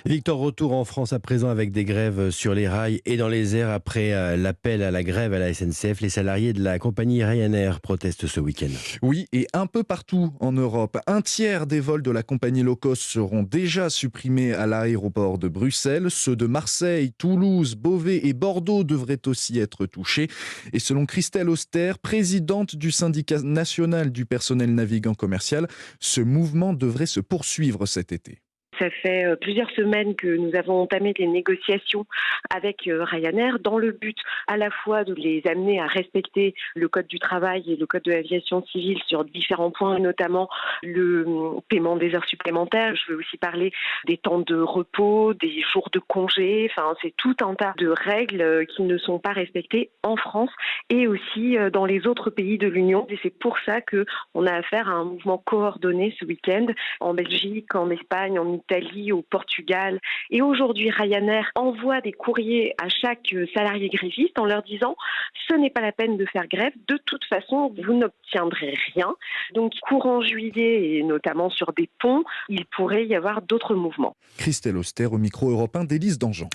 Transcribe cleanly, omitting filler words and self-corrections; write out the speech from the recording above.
Victor, retour en France à présent avec des grèves sur les rails et dans les airs après l'appel à la grève à la SNCF. Les salariés de la compagnie Ryanair protestent ce week-end. Oui, et un peu partout en Europe, un tiers des vols de la compagnie low cost seront déjà supprimés à l'aéroport de Bruxelles. Ceux de Marseille, Toulouse, Beauvais et Bordeaux devraient aussi être touchés. Et selon Christelle Auster, présidente du syndicat national du personnel navigant commercial, ce mouvement devrait se poursuivre cet été. Ça fait plusieurs semaines que nous avons entamé des négociations avec Ryanair dans le but à la fois de les amener à respecter le code du travail et le code de l'aviation civile sur différents points, notamment le paiement des heures supplémentaires. Je veux aussi parler des temps de repos, des jours de congé. Enfin, c'est tout un tas de règles qui ne sont pas respectées en France et aussi dans les autres pays de l'Union. Et c'est pour ça qu'on a affaire à un mouvement coordonné ce week-end en Belgique, en Espagne, en Italie, au Portugal. Et aujourd'hui, Ryanair envoie des courriers à chaque salarié gréviste en leur disant « ce n'est pas la peine de faire grève, de toute façon, vous n'obtiendrez rien ». Donc, courant juillet, et notamment sur des ponts, il pourrait y avoir d'autres mouvements. Christelle Auster au micro européen d'Élise Dangean.